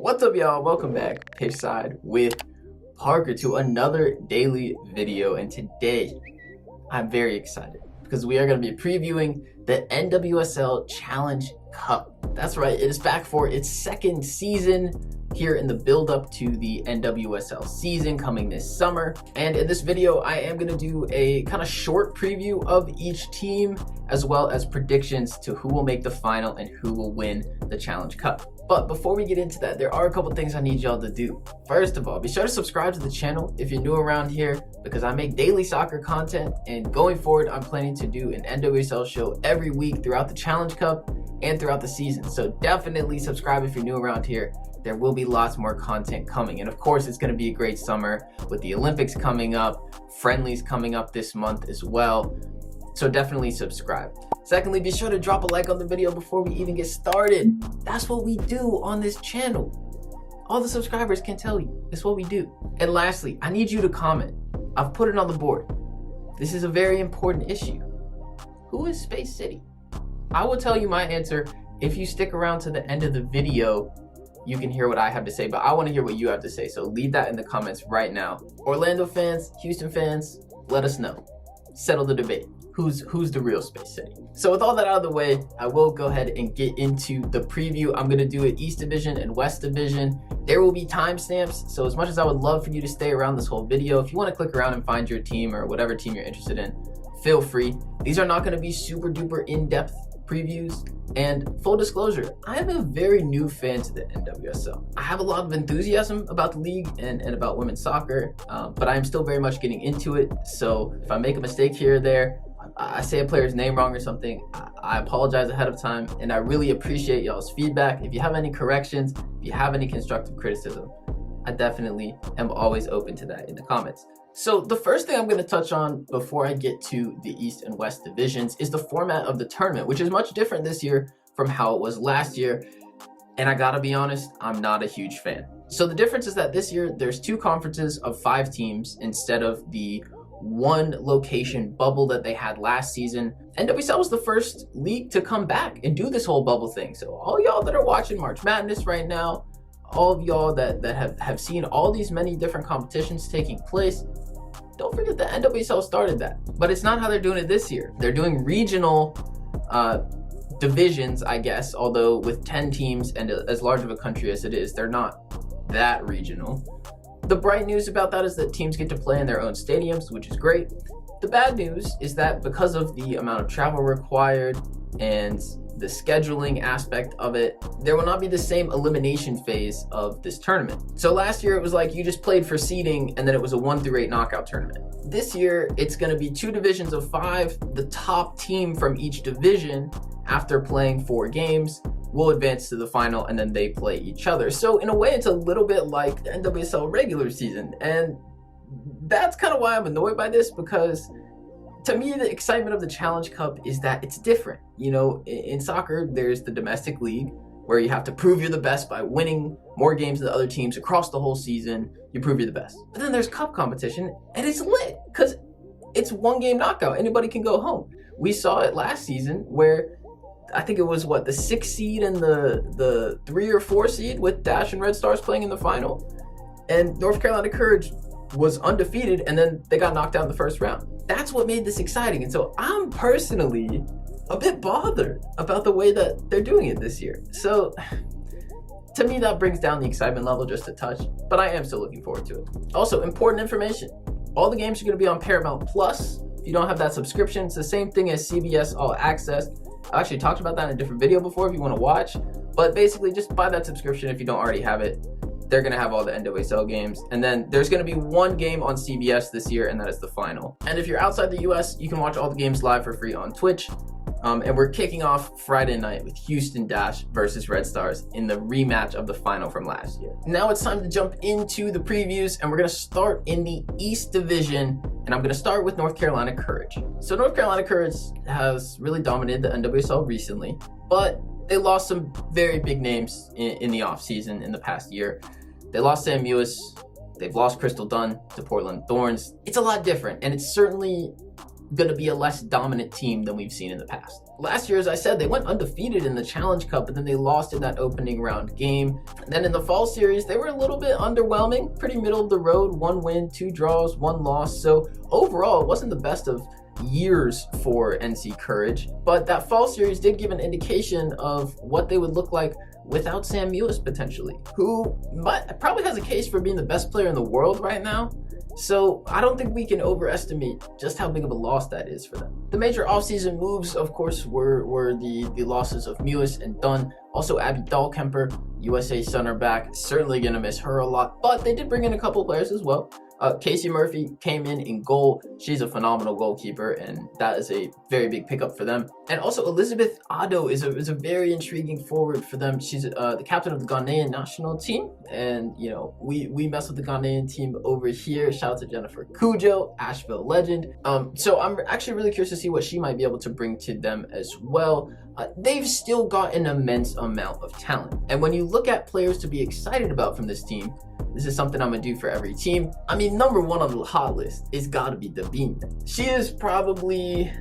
What's up, y'all? Welcome back, Pitchside with Parker, to another daily video. And today, I'm very excited because we are going to be previewing the NWSL Challenge Cup. That's right, it is back for its second season here in the build-up to the NWSL season coming this summer. And in this video, I am going to do a kind of short preview of each team, as well as predictions to who will make the final and who will win the Challenge Cup. But before we get into that, there are a couple things I need y'all to do. First of all, be sure to subscribe to the channel if you're new around here, because I make daily soccer content, and going forward, I'm planning to do an NWSL show every week throughout the Challenge Cup and throughout the season. So definitely subscribe if you're new around here. There will be lots more content coming. And of course, it's going to be a great summer with the Olympics coming up, friendlies coming up this month as well. So definitely subscribe. Secondly, be sure to drop a like on the video before we even get started. That's what we do on this channel. All the subscribers can tell you. It's what we do. And lastly, I need you to comment. I've put it on the board. This is a very important issue. Who is Space City? I will tell you my answer. If you stick around to the end of the video, you can hear what I have to say, but I want to hear what you have to say. So leave that in the comments right now. Orlando fans, Houston fans, let us know. Settle the debate. Who's the real Space City? So with all that out of the way, I will go ahead and get into the preview. I'm going to do it East Division and West Division. There will be timestamps, so as much as I would love for you to stay around this whole video, if you want to click around and find your team or whatever team you're interested in, feel free. These are not going to be super duper in-depth previews. And full disclosure, I am a very new fan to the NWSL. I have a lot of enthusiasm about the league and about women's soccer, but I am still very much getting into it. So if I make a mistake here or there, I say a player's name wrong or something, I apologize ahead of time, and I really appreciate y'all's feedback. If you have any corrections, if you have any constructive criticism, I definitely am always open to that in the comments. So the first thing I'm going to touch on before I get to the East and West divisions is the format of the tournament, which is much different this year from how it was last year. And I gotta be honest, I'm not a huge fan. So the difference is that this year there's 2 conferences of 5 teams instead of the 1 location bubble that they had last season. NWSL was the first league to come back and do this whole bubble thing. So all y'all that are watching March Madness right now, all of y'all that have seen all these many different competitions taking place, don't forget that NWSL started that. But it's not how they're doing it this year. They're doing regional divisions, I guess, although with 10 teams and as large of a country as it is, they're not that regional. The bright news about that is that teams get to play in their own stadiums, which is great. The bad news is that because of the amount of travel required and the scheduling aspect of it, there will not be the same elimination phase of this tournament. So last year it was like you just played for seeding and then it was a 1-8 knockout tournament. This year it's going to be 2 divisions of 5. The top team from each division, after playing 4 games, will advance to the final, and then they play each other. So in a way, it's a little bit like the NWSL regular season. And that's kind of why I'm annoyed by this, because to me, the excitement of the Challenge Cup is that it's different. You know, in soccer, there's the domestic league where you have to prove you're the best by winning more games than the other teams across the whole season. You prove you're the best. But then there's cup competition, and it's lit because it's 1-game knockout. Anybody can go home. We saw it last season where I think it was the 6th seed and the 3 or 4 seed with Dash and Red Stars playing in the final, and North Carolina Courage was undefeated, and then they got knocked out in the first round. That's what made this exciting. And so I'm personally a bit bothered about the way that they're doing it this year. So to me, that brings down the excitement level just a touch, but I am still looking forward to it. Also, important information: all the games are going to be on Paramount Plus. If you don't have that subscription, it's the same thing as CBS All Access. I actually talked about that in a different video before if you want to watch, but basically just buy that subscription if you don't already have it. They're going to have all the NWSL games, and then there's going to be 1 game on CBS this year, and that is the final. And if you're outside the US, you can watch all the games live for free on Twitch. And we're kicking off Friday night with Houston Dash versus Red Stars in the rematch of the final from last year. Now it's time to jump into the previews, and we're going to start in the East Division, and I'm going to start with North Carolina Courage. So North Carolina Courage has really dominated the NWSL recently, but they lost some very big names in the offseason in the past year. They lost Sam Mewis. They've lost Crystal Dunn to Portland Thorns. It's a lot different, and it's certainly going to be a less dominant team than we've seen in the past. Last year, as I said, they went undefeated in the Challenge Cup, but then they lost in that opening round game. And then in the fall series, they were a little bit underwhelming, pretty middle of the road, 1 win, 2 draws, 1 loss. So overall, it wasn't the best of years for NC Courage, but that fall series did give an indication of what they would look like without Sam Mewis potentially, who probably has a case for being the best player in the world right now. So I don't think we can overestimate just how big of a loss that is for them. The major offseason moves, of course, were the losses of Mewis and Dunn. Also, Abby Dahlkemper, USA center back, certainly going to miss her a lot, but they did bring in a couple players as well. Casey Murphy came in goal. She's a phenomenal goalkeeper, and that is a very big pickup for them. And also, Elizabeth Addo is a very intriguing forward for them. She's the captain of the Ghanaian national team, and you know we mess with the Ghanaian team over here. Shout out to Jennifer Cujo, Asheville legend. So I'm actually really curious to see what she might be able to bring to them as well. They've still got an immense amount of talent, and when you look at players to be excited about from this team, this is something I'm gonna do for every team. I mean, number 1 on the hot list is gotta be Tobin. She is probably,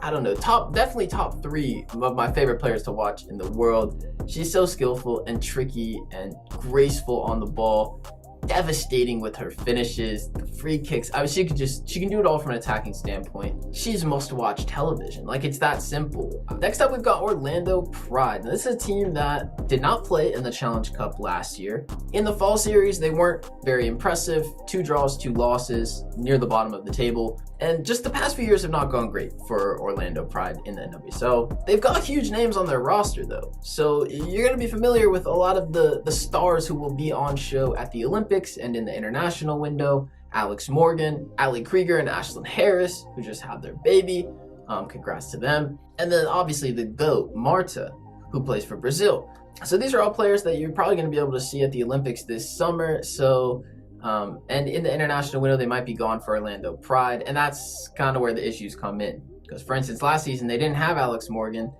I don't know, definitely top 3 of my favorite players to watch in the world. She's so skillful and tricky and graceful on the ball, devastating with her finishes, the free kicks. I mean, she can do it all from an attacking standpoint. She's must-watch television. Like, it's that simple. Next up, we've got Orlando Pride. Now, this is a team that did not play in the Challenge Cup last year. In the fall series, they weren't very impressive. 2 draws, 2 losses, near the bottom of the table. And just the past few years have not gone great for Orlando Pride in the NWSL. They've got huge names on their roster, though. So you're going to be familiar with a lot of the stars who will be on show at the Olympics and in the international window. Alex Morgan, Ali Krieger, and Ashlyn Harris, who just had their baby. Congrats to them. And then obviously the GOAT, Marta, who plays for Brazil. So these are all players that you're probably going to be able to see at the Olympics this summer. So and in the international window, they might be gone for Orlando Pride. And that's kind of where the issues come in. Because, for instance, last season, they didn't have Alex Morgan.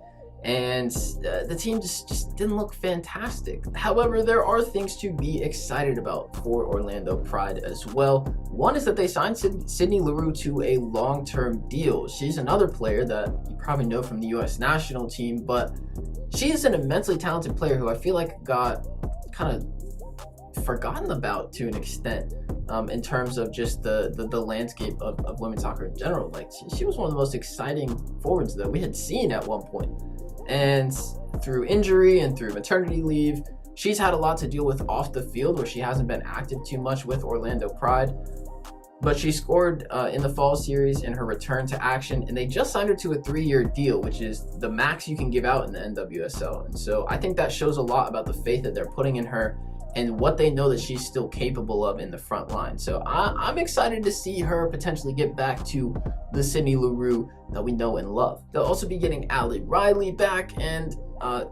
And the team just didn't look fantastic. However, there are things to be excited about for Orlando Pride as well. One is that they signed Sydney Leroux to a long-term deal. She's another player that you probably know from the US national team, but she is an immensely talented player who I feel like got kind of forgotten about to an extent in terms of just the landscape of women's soccer in general. Like, she was one of the most exciting forwards that we had seen at one point. And through injury and through maternity leave, she's had a lot to deal with off the field where she hasn't been active too much with Orlando Pride. But she scored in the fall series in her return to action, and they just signed her to a 3-year deal, which is the max you can give out in the NWSL. And so I think that shows a lot about the faith that they're putting in her and what they know that she's still capable of in the front line. So I'm excited to see her potentially get back to the Sydney Leroux that we know and love. They'll also be getting Ali Riley back, and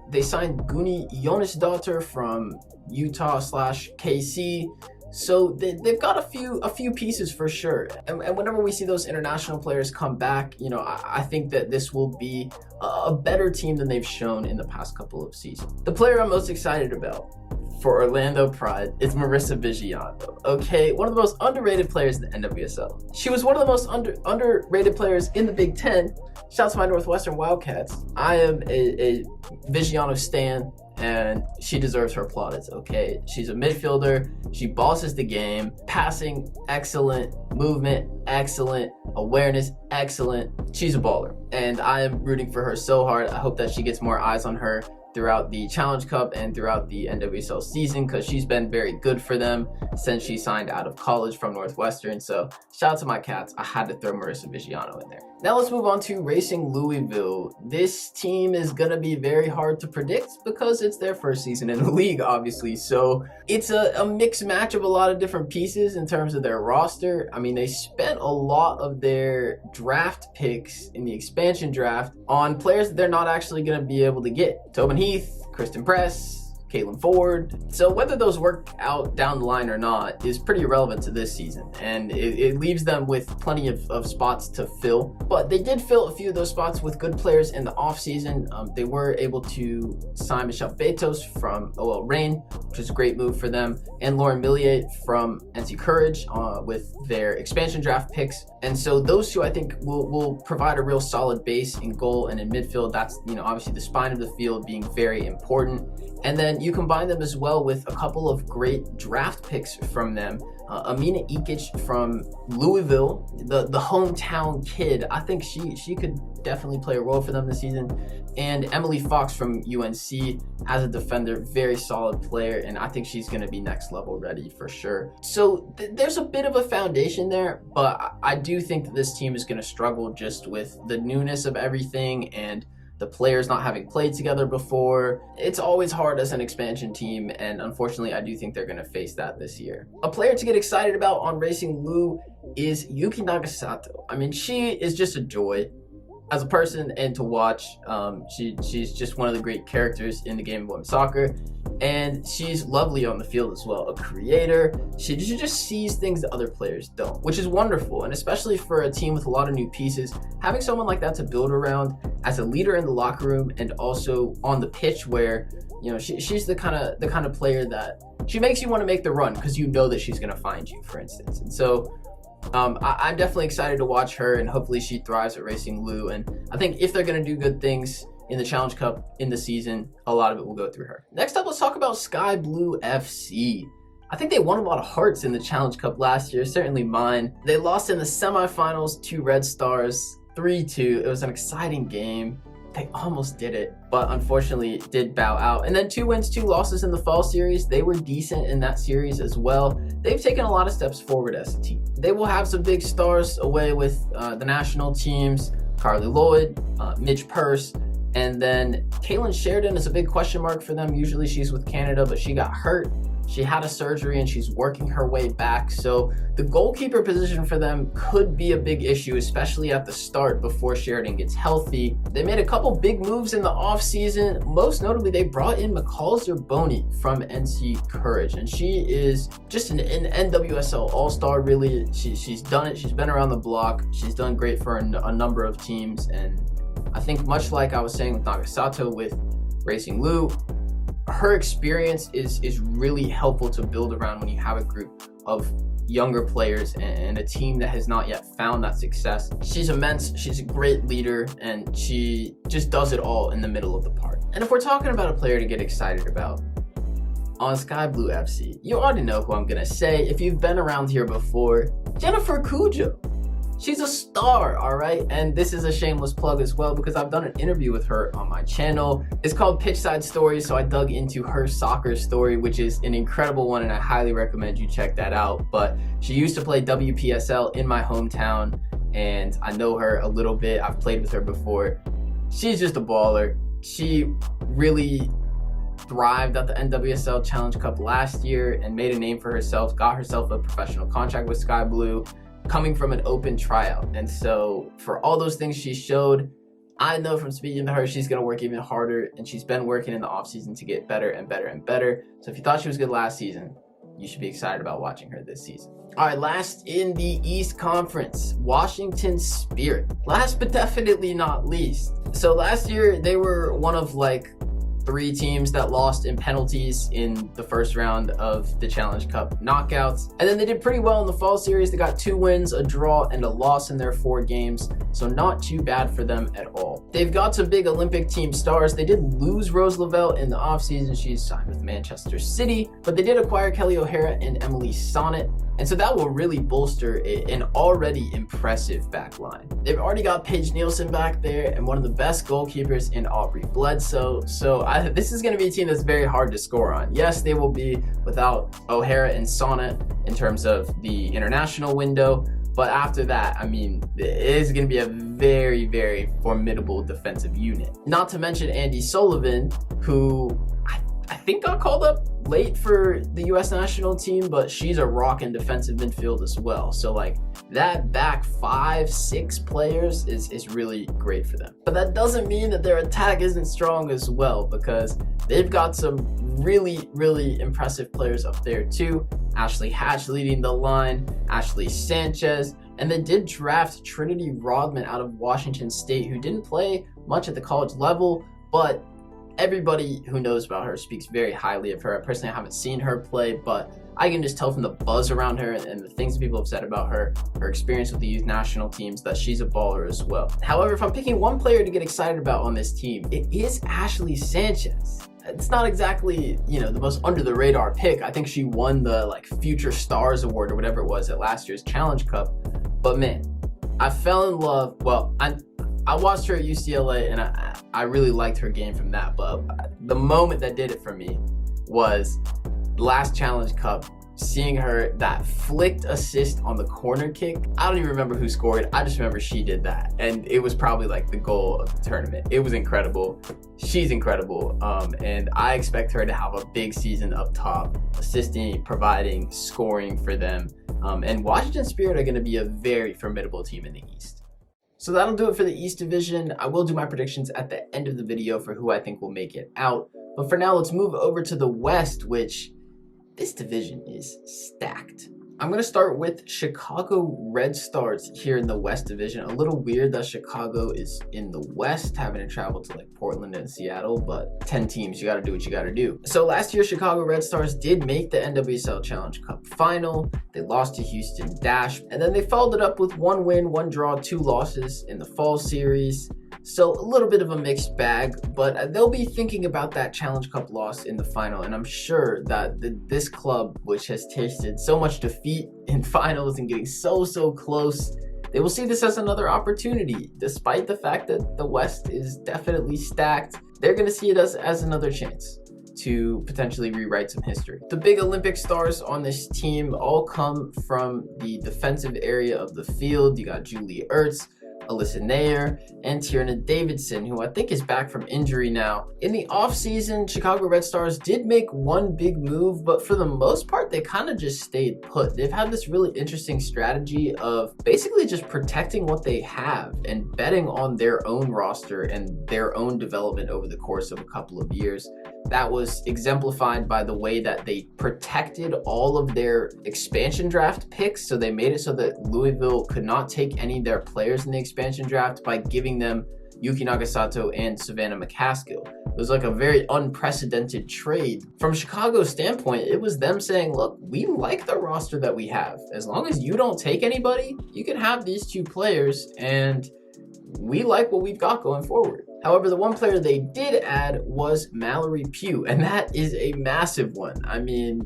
they signed Guni Jonisdottir from Utah/KC. So they've got a few pieces for sure. And whenever we see those international players come back, you know, I think that this will be a better team than they've shown in the past couple of seasons. The player I'm most excited about for Orlando Pride is Marissa Viggiano. Okay, one of the most underrated players in the NWSL. She was one of the most underrated players in the Big Ten. Shout out to my Northwestern Wildcats. I am a Viggiano stan, and she deserves her plaudits, okay? She's a midfielder. She bosses the game. Passing, excellent. Movement, excellent. Awareness, excellent. She's a baller, and I am rooting for her so hard. I hope that she gets more eyes on her throughout the Challenge Cup and throughout the NWSL season, because she's been very good for them since she signed out of college from Northwestern. So shout out to my Cats. I had to throw Marissa Viggiano in there. Now let's move on to Racing Louisville. This team is going to be very hard to predict because it's their first season in the league, obviously. So it's a mixed match of a lot of different pieces in terms of their roster. I mean, they spent a lot of their draft picks in the expansion draft on players that they're not actually going to be able to get. Tobin Heath, Christen Press, Caitlin Ford. So whether those work out down the line or not is pretty irrelevant to this season, and it leaves them with plenty of spots to fill. But they did fill a few of those spots with good players in the offseason. They were able to sign Michelle Betos from OL Reign, which is a great move for them, and Lauren Millier from NC Courage with their expansion draft picks. And so those two, I think, will provide a real solid base in goal and in midfield. That's, obviously the spine of the field being very important. And then you combine them as well with a couple of great draft picks from them. Amina Ikic from Louisville, the hometown kid. I think she could definitely play a role for them this season. And Emily Fox from UNC as a defender, very solid player, and I think she's going to be next level ready for sure. So there's a bit of a foundation there, but I do think that this team is going to struggle just with the newness of everything and the players not having played together before. It's always hard as an expansion team, and unfortunately, I do think they're going to face that this year. A player to get excited about on Racing Lou is Yuki Nagasato. I mean, she is just a joy as a person and to watch. She's just one of the great characters in the game of women's soccer, and she's lovely on the field as well. A creator. She just sees things that other players don't, which is wonderful. And especially for a team with a lot of new pieces, having someone like that to build around as a leader in the locker room and also on the pitch, where she's the kind of player that she makes you want to make the run because you know that she's going to find you, for instance. And so I'm definitely excited to watch her, and hopefully she thrives at Racing Lou. And I think if they're going to do good things in the Challenge Cup in the season, a lot of it will go through her. Next up, let's talk about Sky Blue FC. I think they won a lot of hearts in the Challenge Cup last year, certainly mine. They lost in the semifinals to Red Stars 3-2. It was an exciting game. They almost did it, but unfortunately did bow out. And then 2 wins, 2 losses in the fall series. They were decent in that series as well. They've taken a lot of steps forward as a team. They will have some big stars away with the national teams, Carly Lloyd, Midge Purse, and then Kaylin Sheridan is a big question mark for them. Usually she's with Canada, but she got hurt. She had a surgery and she's working her way back. So the goalkeeper position for them could be a big issue, especially at the start before Sheridan gets healthy. They made a couple big moves in the offseason. Most notably, they brought in McCall Zerboni from NC Courage. And she is just an NWSL all-star, really. She's done it. She's been around the block. She's done great for a number of teams. And I think much like I was saying with Nagasato with Racing Lou, her experience is really helpful to build around when you have a group of younger players and a team that has not yet found that success. She's immense, she's a great leader, and she just does it all in the middle of the park. And if we're talking about a player to get excited about on Sky Blue FC, you already know who I'm gonna say. If you've been around here before, Jennifer Cujo. She's a star, all right? And this is a shameless plug as well because I've done an interview with her on my channel. It's called Pitchside Stories, so I dug into her soccer story, which is an incredible one, and I highly recommend you check that out. But she used to play WPSL in my hometown, and I know her a little bit. I've played with her before. She's just a baller. She really thrived at the NWSL Challenge Cup last year and made a name for herself, got herself a professional contract with Sky Blue, coming from an open tryout. And so for all those things she showed, I know from speaking to her, she's going to work even harder, and she's been working in the offseason to get better and better and better. So if you thought she was good last season, you should be excited about watching her this season. All right, last in the East Conference, Washington Spirit. Last but definitely not least. So last year, they were one of 3 teams that lost in penalties in the first round of the Challenge Cup knockouts. And then they did pretty well in the fall series. They got 2 wins, a draw, and a loss in their 4 games. So not too bad for them at all. They've got some big Olympic team stars. They did lose Rose Lavelle in the offseason. She's signed with Manchester City, but they did acquire Kelly O'Hara and Emily Sonnet. And so that will really bolster an already impressive back line. They've already got Paige Nielsen back there and one of the best goalkeepers in Aubrey Bledsoe. So this is going to be a team that's very hard to score on. Yes, they will be without O'Hara and Sonnet in terms of the international window. But after that, I mean, it is going to be a very, very formidable defensive unit. Not to mention Andy Sullivan, who I think got called up late for the U.S. national team, but she's a rock in defensive midfield as well. So like that back 5-6 players is really great for them. But that doesn't mean that their attack isn't strong as well, because they've got some really impressive players up there too. Ashley Hatch leading the line, Ashley Sanchez, and they did draft Trinity Rodman out of Washington State, who didn't play much at the college level, but everybody who knows about her speaks very highly of her. I personally haven't seen her play, but I can just tell from the buzz around her and the things that people have said about her experience with the youth national teams, that she's a baller as well. However, if I'm picking one player to get excited about on this team, it is Ashley Sanchez. It's not exactly, the most under the radar pick. I think she won the like Future Stars Award or whatever it was at last year's Challenge Cup. But man, I fell in love. Well, I watched her at UCLA and I really liked her game from that. But the moment that did it for me was last Challenge Cup, seeing her that flicked assist on the corner kick. I don't even remember who scored. I just remember she did that. And it was probably like the goal of the tournament. It was incredible. She's incredible. And I expect her to have a big season up top, assisting, providing, scoring for them. And Washington Spirit are going to be a very formidable team in the East. So that'll do it for the East Division. I will do my predictions at the end of the video for who I think will make it out. But for now, let's move over to the West, which this division is stacked. I'm going to start with Chicago Red Stars here in the West Division. A little weird that Chicago is in the West, having to travel to like Portland and Seattle, but 10 teams, you got to do what you got to do. So last year, Chicago Red Stars did make the NWSL Challenge Cup final. They lost to Houston Dash, and then they followed it up with 1 win, 1 draw, 2 losses in the fall series. So a little bit of a mixed bag, but they'll be thinking about that Challenge Cup loss in the final. And I'm sure that this club, which has tasted so much defeat in finals and getting so close, they will see this as another opportunity. Despite the fact that the West is definitely stacked, they're going to see it as another chance to potentially rewrite some history. The big Olympic stars on this team all come from the defensive area of the field. You got Julie Ertz, Alyssa Nair, and Tierna Davidson, who I think is back from injury now. In the offseason, Chicago Red Stars did make one big move, but for the most part, they kind of just stayed put. They've had this really interesting strategy of basically just protecting what they have and betting on their own roster and their own development over the course of a couple of years. That was exemplified by the way that they protected all of their expansion draft picks. So they made it so that Louisville could not take any of their players in the expansion draft by giving them Yuki Nagasato and Savannah McCaskill. It was like a very unprecedented trade. From Chicago's standpoint, it was them saying, look, we like the roster that we have. As long as you don't take anybody, you can have these 2 players, and we like what we've got going forward. However, the one player they did add was Mallory Pugh, and that is a massive one. I mean,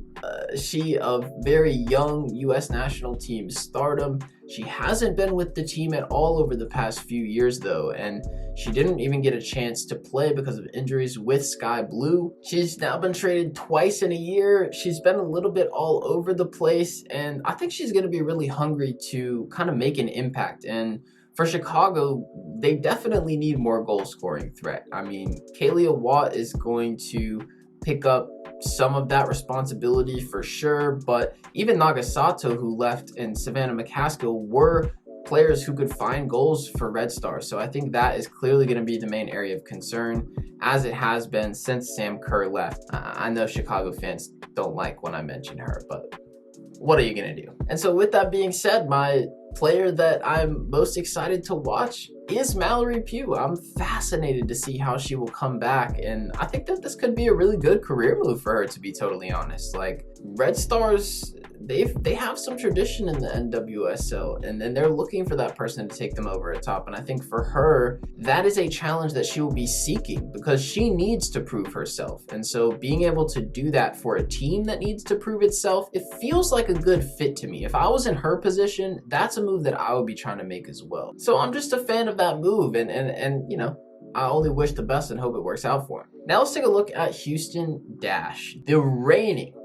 she of very young U.S. national team stardom. She hasn't been with the team at all over the past few years, though, and she didn't even get a chance to play because of injuries with Sky Blue. She's now been traded twice in a year. She's been a little bit all over the place, and I think she's going to be really hungry to kind of make an impact. And for Chicago, they definitely need more goal-scoring threat. I mean, Kaylia Watt is going to pick up some of that responsibility for sure, but even Nagasato, who left, and Savannah McCaskill were players who could find goals for Red Stars. So I think that is clearly going to be the main area of concern, as it has been since Sam Kerr left. I know Chicago fans don't like when I mention her, but what are you going to do? And so with that being said, my player that I'm most excited to watch is Mallory Pugh. I'm fascinated to see how she will come back, and I think that this could be a really good career move for her, to be totally honest. Like, Red Stars, they have some tradition in the NWSL, and then they're looking for that person to take them over at top. And I think for her, that is a challenge that she will be seeking, because she needs to prove herself. And so being able to do that for a team that needs to prove itself, it feels like a good fit to me. If I was in her position, that's a move that I would be trying to make as well. So I'm just a fan of that move, and you know, I only wish the best and hope it works out for him. Now let's take a look at Houston Dash, the reigning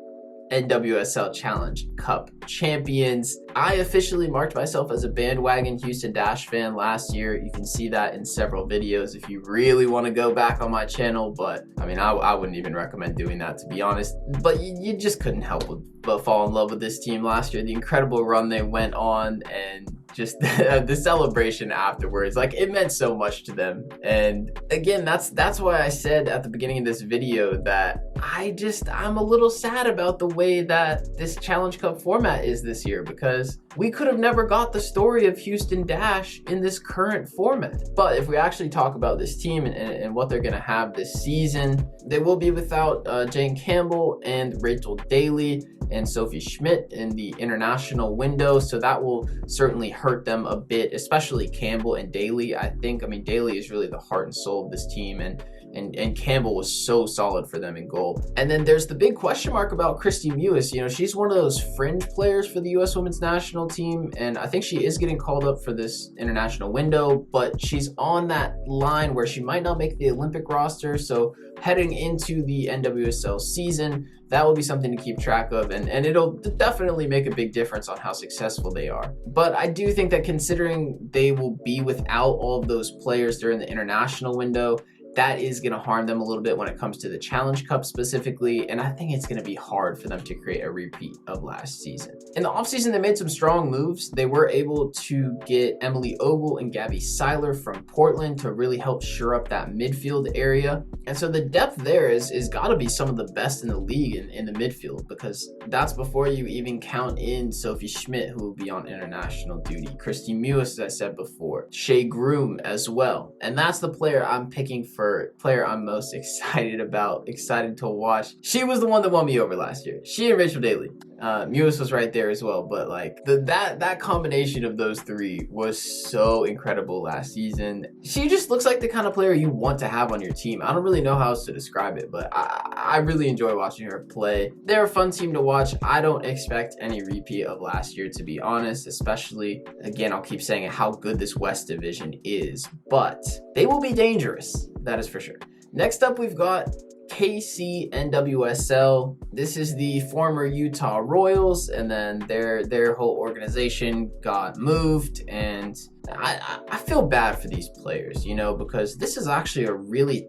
NWSL Challenge Cup champions. I officially marked myself as a bandwagon Houston Dash fan last year. You can see that in several videos if you really want to go back on my channel, but I mean, I wouldn't even recommend doing that, to be honest. But you just couldn't help but fall in love with this team last year. The incredible run they went on, and just the celebration afterwards, like, it meant so much to them. And again, that's why I said at the beginning of this video that I'm a little sad about the way that this Challenge Cup format is this year, because we could have never got the story of Houston Dash in this current format. But if we actually talk about this team and what they're gonna have this season, they will be without Jane Campbell and Rachel Daly and Sophie Schmidt in the international window, so that will certainly hurt them a bit, especially Campbell and Daly. I mean, Daly is really the heart and soul of this team, and Campbell was so solid for them in goal. And then there's the big question mark about Christen Mewis. You know, she's one of those fringe players for the U.S. Women's National Team, and I think she is getting called up for this international window, but she's on that line where she might not make the Olympic roster. So heading into the NWSL season, that will be something to keep track of, and it'll definitely make a big difference on how successful they are. But I do think that considering they will be without all of those players during the international window, that is going to harm them a little bit when it comes to the Challenge Cup specifically, and I think it's going to be hard for them to create a repeat of last season. In the offseason, they made some strong moves. They were able to get Emily Ogle and Gabby Seiler from Portland to really help shore up that midfield area. And so the depth there is got to be some of the best in the league in the midfield, because that's before you even count in Sophie Schmidt, who will be on international duty, Christen Mewis, as I said before, Shea Groom as well. And that's the player I'm picking for player I'm most excited about, excited to watch. She was the one that won me over last year. She and Rachel Daly. Mewis was right there as well, but like that combination of those three was so incredible last season. She just looks like the kind of player you want to have on your team. I don't really know how else to describe it, but I really enjoy watching her play. They're a fun team to watch. I don't expect any repeat of last year, to be honest, especially, again, I'll keep saying it, how good this West Division is, but they will be dangerous. That is for sure. Next up, we've got KC NWSL. This is the former Utah Royals, and then their whole organization got moved, and I feel bad for these players, you know, because this is actually a really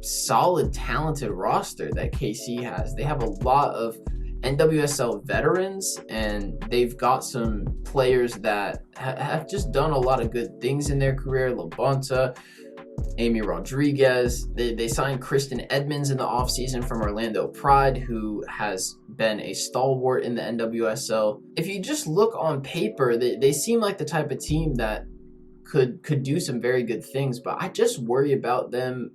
solid, talented roster that KC has. They have a lot of NWSL veterans, and they've got some players that have just done a lot of good things in their career. Labonta, Amy Rodriguez. They signed Kristen Edmonds in the offseason from Orlando Pride, who has been a stalwart in the NWSL. If you just look on paper, they seem like the type of team that could do some very good things, but I just worry about them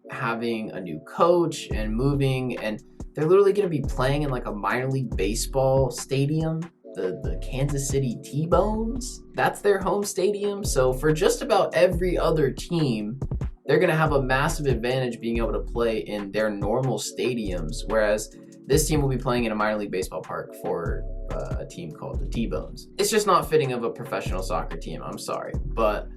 having a new coach and moving, and they're literally going to be playing in like a minor league baseball stadium. The Kansas City T-Bones, that's their home stadium. So for just about every other team, they're going to have a massive advantage being able to play in their normal stadiums, whereas this team will be playing in a minor league baseball park for a team called the T-Bones. It's just not fitting of a professional soccer team, I'm sorry, but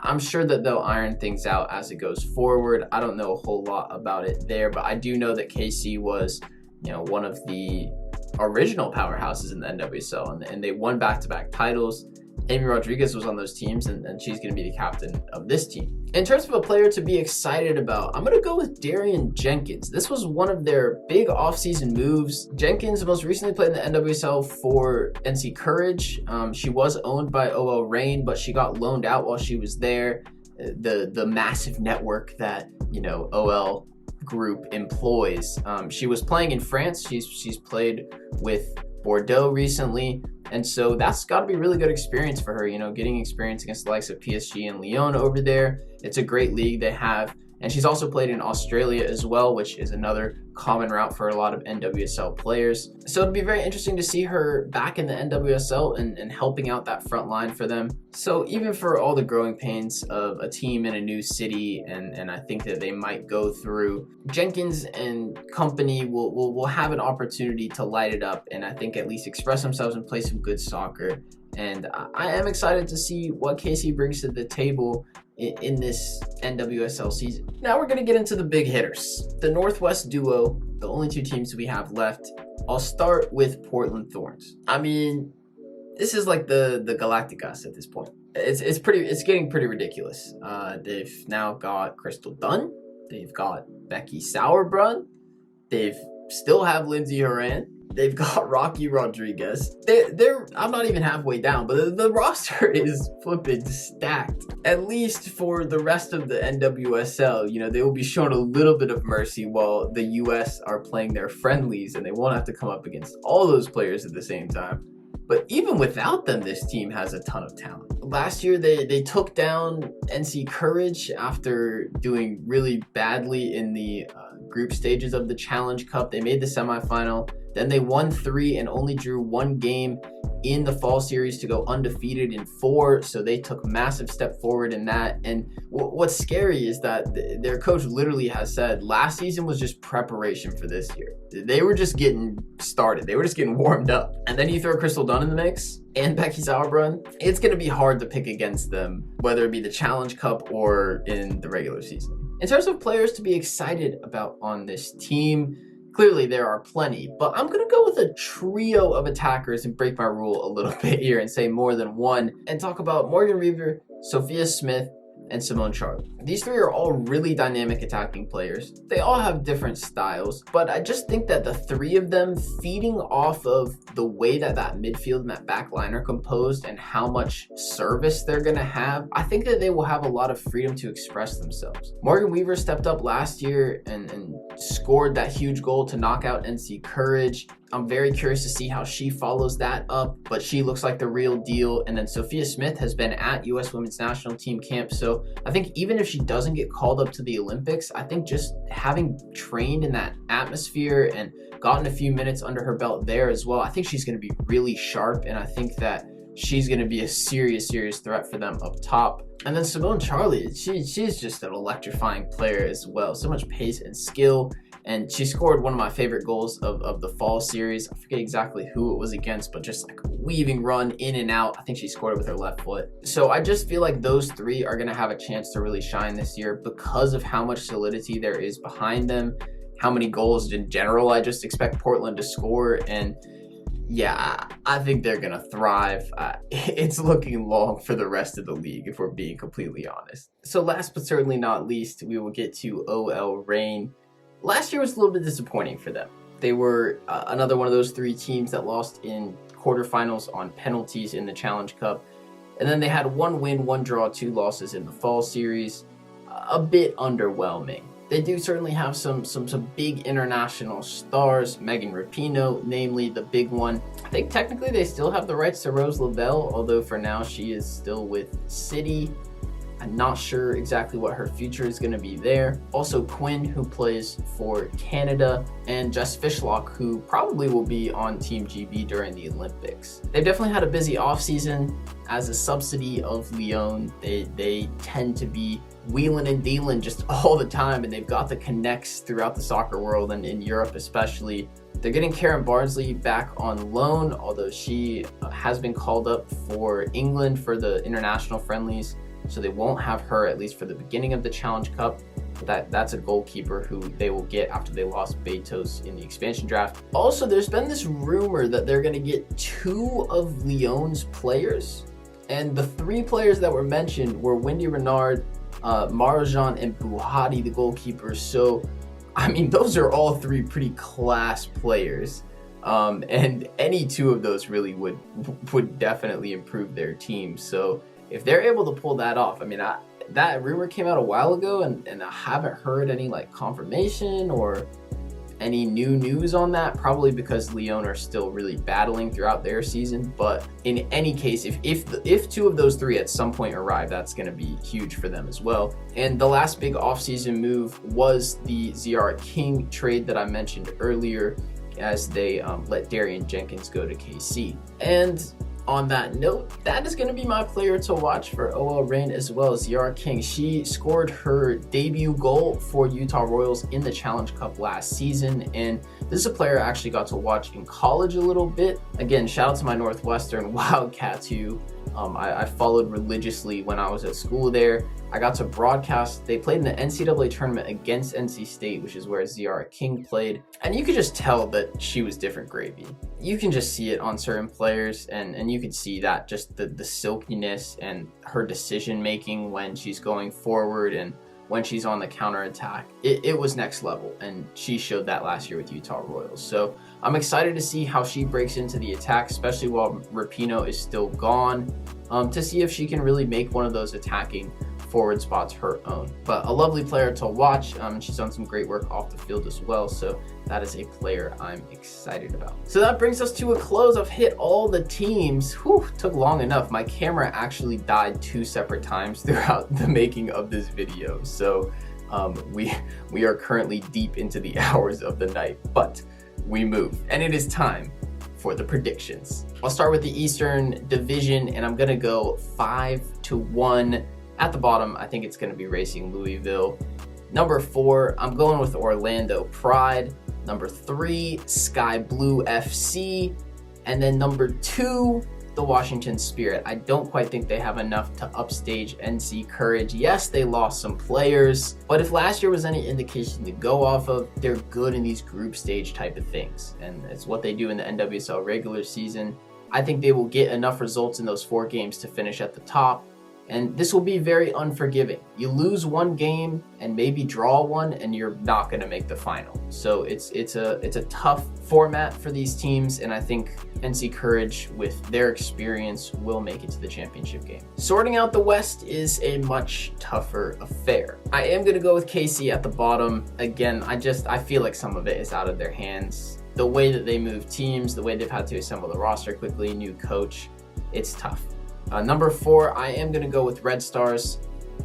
I'm sure that they'll iron things out as it goes forward. I don't know a whole lot about it there, but I do know that KC was, you know, one of the original powerhouses in the NWSL, and they won back-to-back titles. Amy Rodriguez was on those teams, and she's going to be the captain of this team. In terms of a player to be excited about, I'm going to go with Darian Jenkins. This was one of their big offseason moves. Jenkins most recently played in the NWSL for NC Courage. She was owned by OL Reign, but she got loaned out while she was there. The massive network that, you know, OL group employs. She was playing in France. She's played with Bordeaux recently, and so that's got to be really good experience for her, you know, getting experience against the likes of PSG and Lyon over there. It's a great league they have, and she's also played in Australia as well, which is another common route for a lot of NWSL players. So it'd be very interesting to see her back in the NWSL and helping out that front line for them. So even for all the growing pains of a team in a new city, and I think that they might go through, Jenkins and company will have an opportunity to light it up, and I think at least express themselves and play some good soccer. And I am excited to see what KC brings to the table in this NWSL season. Now we're going to get into the big hitters. The Northwest duo, the only two teams we have left, I'll start with Portland Thorns. I mean, this is like the Galacticos at this point. It's getting pretty ridiculous. They've now got Crystal Dunn. They've got Becky Sauerbrunn. They've still have Lindsey Horan. They've got Rocky Rodriguez. I'm not even halfway down, but the roster is flipping stacked. At least for the rest of the NWSL, they will be shown a little bit of mercy while the US are playing their friendlies, and they won't have to come up against all those players at the same time. But even without them, this team has a ton of talent. Last year, they took down NC Courage after doing really badly in the group stages of the Challenge Cup. They made the semifinal. Then they won 3 and only drew 1 game in the fall series to go undefeated in 4. So they took a massive step forward in that. And what's scary is that their coach literally has said last season was just preparation for this year. They were just getting started. They were just getting warmed up. And then you throw Crystal Dunn in the mix and Becky Sauerbrunn. It's going to be hard to pick against them, whether it be the Challenge Cup or in the regular season. In terms of players to be excited about on this team, clearly there are plenty, but I'm going to go with a trio of attackers and break my rule a little bit here and say more than one and talk about Morgan Weaver, Sophia Smith, and Simone Charlie. These 3 are all really dynamic attacking players. They all have different styles, but I just think that the 3 of them feeding off of the way that midfield and that back line are composed and how much service they're going to have, I think that they will have a lot of freedom to express themselves. Morgan Weaver stepped up last year and scored that huge goal to knock out NC Courage. I'm very curious to see how she follows that up, but she looks like the real deal. And then Sophia Smith has been at US Women's National Team camp, so I think even if she doesn't get called up to the Olympics, I think just having trained in that atmosphere and gotten a few minutes under her belt there as well, I think she's going to be really sharp, and I think that she's going to be a serious threat for them up top. And then Simone Charlie, she's just an electrifying player as well. So much pace and skill. And she scored one of my favorite goals of the fall series. I forget exactly who it was against, but just like a weaving run in and out. I think she scored it with her left foot. So I just feel like those 3 are going to have a chance to really shine this year because of how much solidity there is behind them, how many goals in general I just expect Portland to score. And yeah, I think they're going to thrive. It's looking long for the rest of the league, if we're being completely honest. So last but certainly not least, we will get to OL Reign. Last year was a little bit disappointing for them. They were another one of those 3 teams that lost in quarterfinals on penalties in the Challenge Cup. And then they had 1 win, 1 draw, 2 losses in the fall series. A bit underwhelming. They do certainly have some big international stars, Megan Rapinoe, namely the big one. I think technically they still have the rights to Rose Lavelle, although for now she is still with City. I'm not sure exactly what her future is going to be there. Also Quinn, who plays for Canada, and Jess Fishlock, who probably will be on Team GB during the Olympics. They've definitely had a busy offseason. As a subsidy of Lyon, they tend to be wheeling and dealing just all the time, and they've got the connects throughout the soccer world and in Europe especially. They're getting Karen Bardsley back on loan, although she has been called up for England for the international friendlies. So they won't have her, at least for the beginning of the Challenge Cup. But that's a goalkeeper who they will get after they lost Betos in the expansion draft. Also, there's been this rumor that they're going to get 2 of Lyon's players. And the 3 players that were mentioned were Wendy Renard, Marajan, and Buhati, the goalkeeper. So, I mean, those are all 3 pretty class players. And any 2 of those really would definitely improve their team. So if they're able to pull that off, I mean, that rumor came out a while ago, and I haven't heard any confirmation or any new news on that, probably because Lyon are still really battling throughout their season. But in any case, if 2 of those 3 at some point arrive, that's going to be huge for them as well. And the last big offseason move was the Ziara King trade that I mentioned earlier, as they let Darian Jenkins go to KC. And on that note, that is going to be my player to watch for OL Reign, as well as Ziara King. She scored her debut goal for Utah Royals in the Challenge Cup last season, and This is a player I actually got to watch in college a little bit. Again, shout out to my Northwestern Wildcats who I followed religiously when I was at school there. I got to broadcast. They played in the NCAA tournament against NC State, which is where Ziara King played. And you could just tell that she was different gravy. You can just see it on certain players, and you could see that just the silkiness and her decision making when she's going forward and when she's on the counterattack. It was next level, and she showed that last year with Utah Royals. So I'm excited to see how she breaks into the attack, especially while Rapinoe is still gone, to see if she can really make one of those attacking forward spots her own. But a lovely player to watch. She's done some great work off the field as well, so that is a player I'm excited about. So that brings us to a close. I've hit all the teams. Whew, took long enough. My camera actually died 2 separate times throughout the making of this video, so we are currently deep into the hours of the night, but we move, and it is time for the predictions. I'll start with the Eastern Division, and I'm gonna go 5-1. At the bottom, I think it's going to be Racing Louisville. Number 4, I'm going with Orlando Pride. Number 3, Sky Blue FC. And then number 2, the Washington Spirit. I don't quite think they have enough to upstage NC Courage. Yes, they lost some players, but if last year was any indication to go off of, they're good in these group stage type of things. And it's what they do in the NWSL regular season. I think they will get enough results in those 4 games to finish at the top. And this will be very unforgiving. You lose one game and maybe draw one, and you're not going to make the final. So it's a tough format for these teams, and I think NC Courage, with their experience, will make it to the championship game. Sorting out the West is a much tougher affair. I am going to go with KC at the bottom. Again, I feel like some of it is out of their hands. The way that they move teams, the way they've had to assemble the roster quickly, new coach, it's tough. Number 4, I am going to go with Red Stars.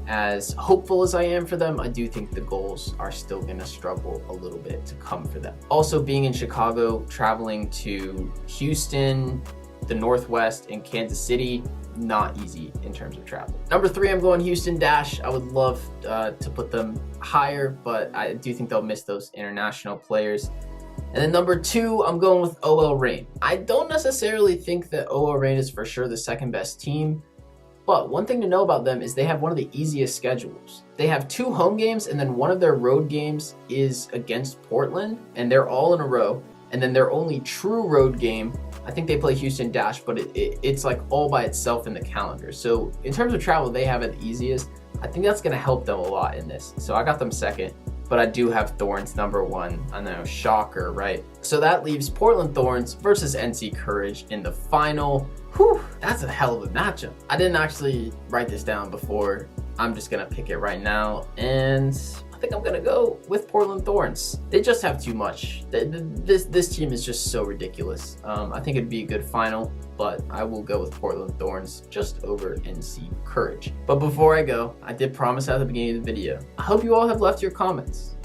As hopeful as I am for them, I do think the goals are still going to struggle a little bit to come for them. Also, being in Chicago, traveling to Houston, the Northwest, and Kansas City, not easy in terms of travel. Number 3, I'm going Houston Dash. I would love to put them higher, but I do think they'll miss those international players. And then number 2, I'm going with OL Reign. I don't necessarily think that OL Reign is for sure the second best team, but one thing to know about them is they have one of the easiest schedules. They have 2 home games, and then one of their road games is against Portland, and they're all in a row. And then their only true road game, I think they play Houston Dash, but it's like all by itself in the calendar. So in terms of travel, they have it the easiest. I think that's going to help them a lot in this. So I got them second. But I do have Thorns number 1. I know, shocker, right? So that leaves Portland Thorns versus NC Courage in the final. Whew, that's a hell of a matchup. I didn't actually write this down before. I'm just gonna pick it right now, and I think I'm gonna go with Portland Thorns. They just have too much. This team is just so ridiculous. I think it'd be a good final, but I will go with Portland Thorns just over NC Courage. But before I go, I did promise at the beginning of the video, I hope you all have left your comments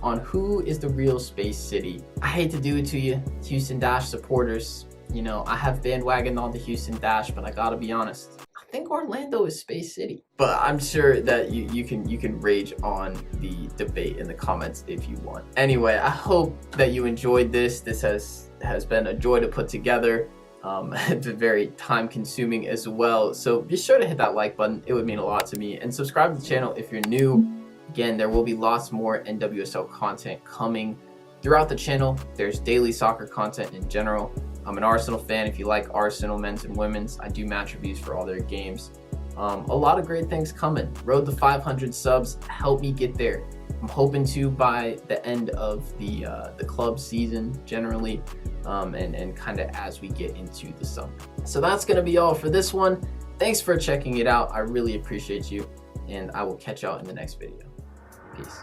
on who is the real Space City. I hate to do it to you, Houston Dash supporters. You know, I have bandwagoned on the Houston Dash, but I gotta be honest, I think Orlando is Space City. But I'm sure that you can rage on the debate in the comments if you want. Anyway, I hope that you enjoyed this. This has been a joy to put together. It's very time consuming as well. So be sure to hit that like button. It would mean a lot to me. And subscribe to the channel if you're new. Again, there will be lots more NWSL content coming throughout the channel. There's daily soccer content in general. I'm an Arsenal fan. If you like Arsenal men's and women's, I do match reviews for all their games. A lot of great things coming. Road to 500 subs. Help me get there. I'm hoping to by the end of the club season generally, and kind of as we get into the summer. So that's going to be all for this one. Thanks for checking it out. I really appreciate you, and I will catch y'all in the next video. Peace.